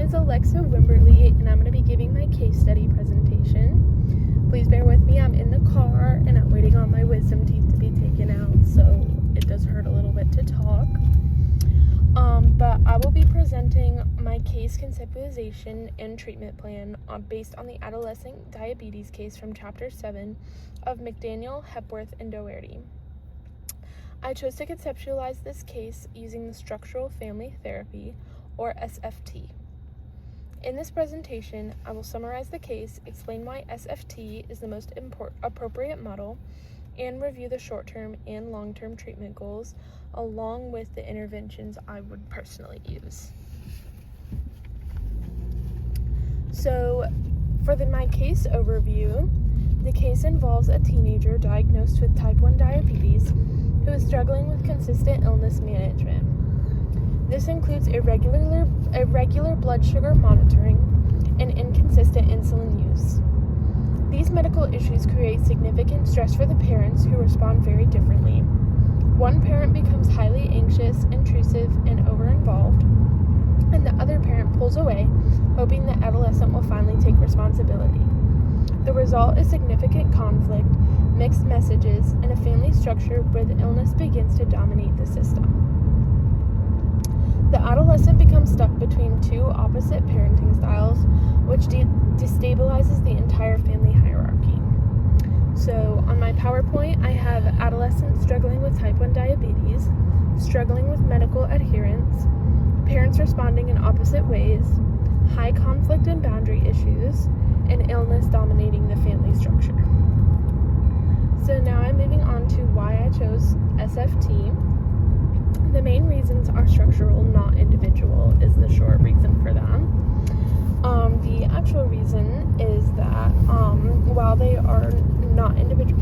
is Alexa Wimberly, and I'm going to be giving my case study presentation. Please bear with me, I'm in the car, and I'm waiting on my wisdom teeth to be taken out, so it does hurt a little bit to talk. But I will be presenting my case conceptualization and treatment plan based on the adolescent diabetes case from Chapter 7 of McDaniel, Hepworth, and Doherty. I chose to conceptualize this case using the structural family therapy, or SFT. In this presentation, I will summarize the case, explain why SFT is the most appropriate model, and review the short-term and long-term treatment goals, along with the interventions I would personally use. So, for my case overview, the case involves a teenager diagnosed with type 1 diabetes who is struggling with consistent illness management. This includes irregular blood sugar monitoring and inconsistent insulin use. These medical issues create significant stress for the parents, who respond very differently. One parent becomes highly anxious, intrusive, and over-involved, and the other parent pulls away, hoping the adolescent will finally take responsibility. The result is significant conflict, mixed messages, and a family structure where the illness begins to dominate the system. The adolescent becomes stuck between two opposite parenting styles, which destabilizes the entire family hierarchy. So on my PowerPoint, I have adolescents struggling with type 1 diabetes, struggling with medical adherence, parents responding in opposite ways, high conflict and boundary issues, and illness dominating the family structure. So now I'm moving on to why I chose SFT. The main reasons are structural, not individual, is the short reason for that. The actual reason is that while they are not individual,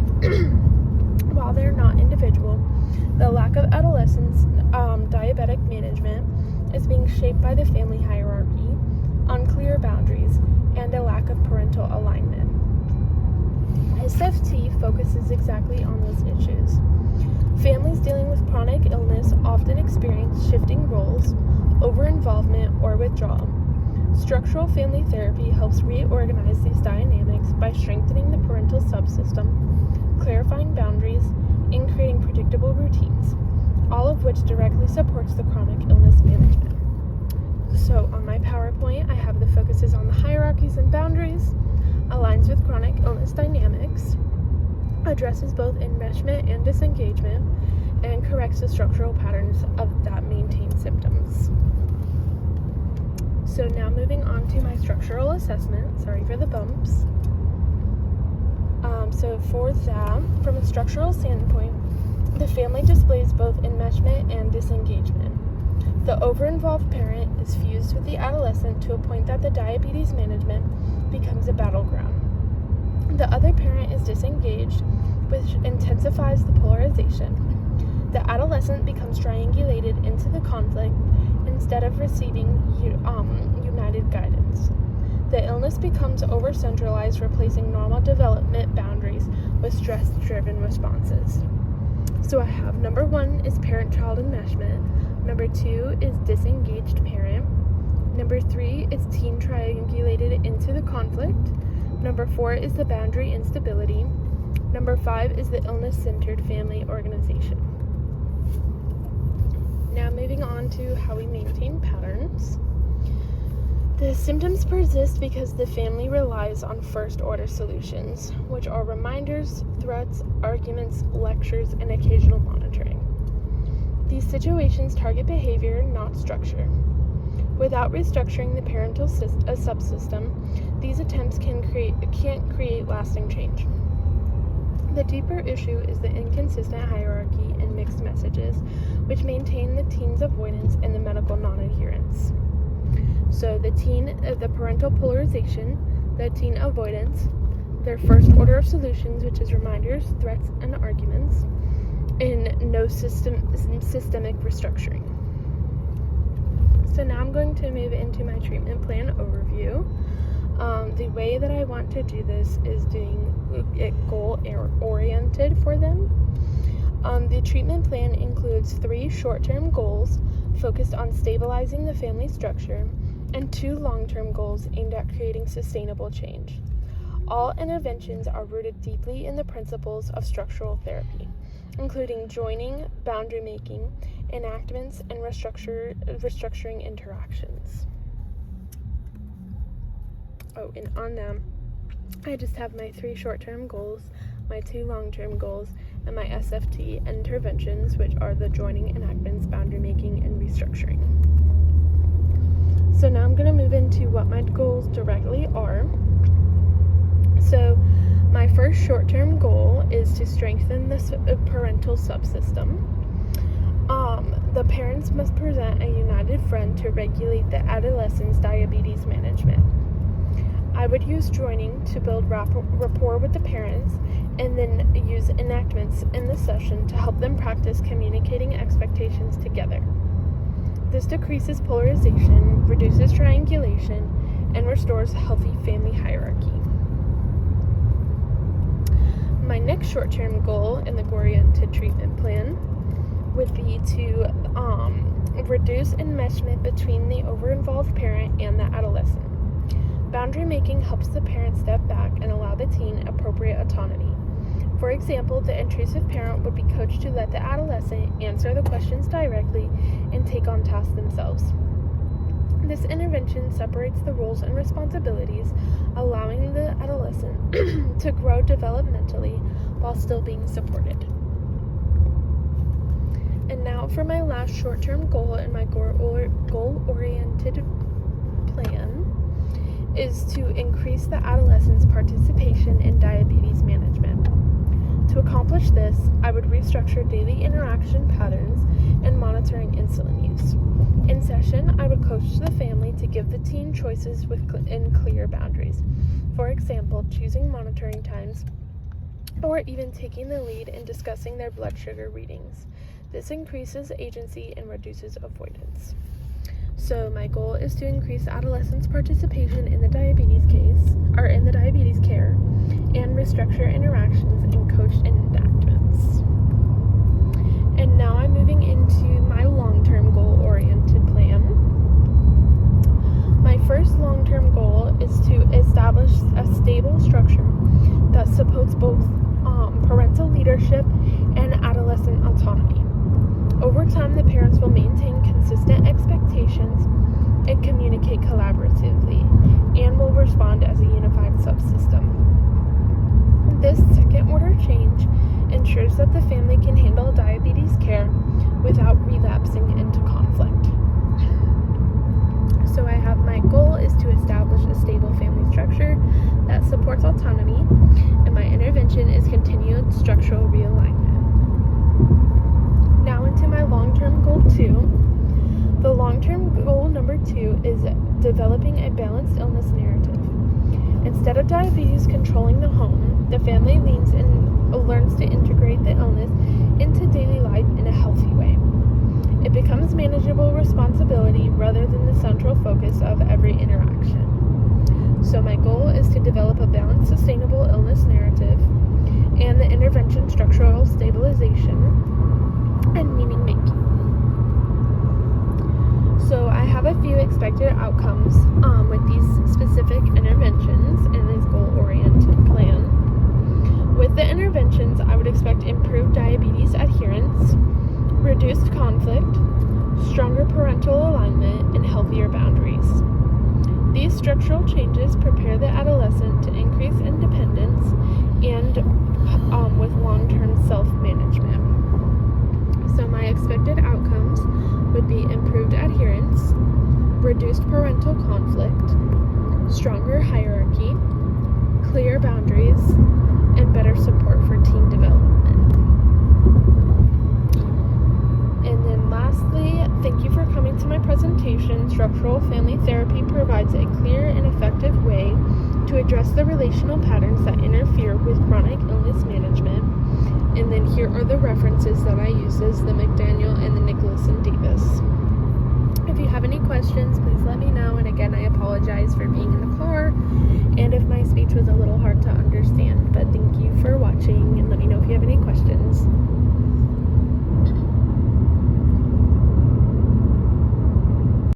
the lack of adolescents' diabetic management is being shaped by the family hierarchy, unclear boundaries, and a lack of parental alignment. SFT focuses exactly on those issues. Families dealing with chronic illness often experience shifting roles, over-involvement, or withdrawal. Structural family therapy helps reorganize these dynamics by strengthening the parental subsystem, clarifying boundaries, and creating predictable routines, all of which directly supports the chronic illness management. So on my PowerPoint, I have the focuses on the hierarchies and boundaries, aligns with chronic illness dynamics, addresses both enmeshment and disengagement, and corrects the structural patterns of that maintain symptoms. So now moving on to my structural assessment. Sorry for the bumps. So for that, from a structural standpoint, the family displays both enmeshment and disengagement. The over-involved parent is fused with the adolescent to a point that the diabetes management becomes a battleground. The other parent is disengaged, which intensifies the polarization. The adolescent becomes triangulated into the conflict instead of receiving united guidance. The illness becomes over-centralized, replacing normal development boundaries with stress-driven responses. So I have number 1 is parent-child enmeshment. Number 2 is disengaged parent. Number 3 is teen triangulated into the conflict. Number 4 is the boundary instability. Number 5 is the illness-centered family organization. Now moving on to how we maintain patterns. The symptoms persist because the family relies on first-order solutions, which are reminders, threats, arguments, lectures, and occasional monitoring. These situations target behavior, not structure. Without restructuring the parental subsystem, these attempts can't create lasting change. The deeper issue is the inconsistent hierarchy and mixed messages, which maintain the teen's avoidance and the medical non-adherence. So the parental polarization, the teen avoidance, their first order of solutions, which is reminders, threats, and arguments, and no systemic restructuring. So now I'm going to move into my treatment plan overview. The way that I want to do this is doing it goal-oriented for them. The treatment plan includes 3 short-term goals focused on stabilizing the family structure and 2 long-term goals aimed at creating sustainable change. All interventions are rooted deeply in the principles of structural therapy, including joining, boundary making, enactments, and restructuring interactions. Oh, and on them, I just have my 3 short-term goals, my 2 long-term goals, and my SFT interventions, which are the joining, enactments, boundary making, and restructuring. So now I'm going to move into what my goals directly are. So my first short-term goal is to strengthen the parental subsystem. The parents must present a united front to regulate the adolescent's diabetes management. I would use joining to build rapport with the parents, and then use enactments in the session to help them practice communicating expectations together. This decreases polarization, reduces triangulation, and restores healthy family hierarchy. My next short-term goal in the goal-oriented treatment plan would be to reduce enmeshment between the over-involved parent and the adolescent. Boundary making helps the parent step back and allow the teen appropriate autonomy. For example, the intrusive parent would be coached to let the adolescent answer the questions directly and take on tasks themselves. This intervention separates the roles and responsibilities, allowing the adolescent to grow developmentally while still being supported. And now for my last short-term goal in my goal-oriented plan is to increase the adolescent's participation in diabetes management. To accomplish this, I would restructure daily interaction patterns and monitoring insulin use. In session, I would coach the family to give the teen choices within clear boundaries. For example, choosing monitoring times, or even taking the lead in discussing their blood sugar readings. This increases agency and reduces avoidance. So my goal is to increase adolescents' participation in the diabetes care, and restructure interactions and coach enactments. And now I'm moving into my long-term goal-oriented plan. My first long-term goal is to establish a stable structure that supports both parental leadership and adolescent autonomy. Over time, the parents will maintain consistent expectations and communicate collaboratively, and will respond as a unified subsystem. This second-order change ensures that the family can handle diabetes care without relapsing into conflict. So I have my goal is to establish a stable family structure that supports autonomy, and my intervention is continued structural realignment. Now into my long-term goal 2. The long-term goal number 2 is developing a balanced illness narrative. Instead of diabetes controlling the home, the family learns to integrate the illness into daily life in a healthy way. It becomes manageable responsibility rather than the central focus of every interaction. So my goal is to develop a balanced, sustainable illness narrative and the intervention structural stabilization and meaning making. So I have a few expected outcomes with these specific interventions in this goal-oriented plan. With the interventions, I would expect improved diabetes adherence, reduced conflict, stronger parental alignment, and healthier boundaries. These structural changes prepare the adolescent to increase independence and with long-term self-management. So my expected outcomes would be improved adherence, reduced parental conflict, stronger hierarchy, clear boundaries, and better support for teen development. And then lastly, thank you for coming to my presentation. Structural family therapy provides a clear and effective way to address the relational patterns that interfere with chronic illness management. And then here are the references that I use: the McDaniel and the Nicholas and Davis. If you have any questions, please let me know. And again, I apologize for being in the car and if my speech was a little hard to understand. But thank you for watching, and let me know if you have any questions.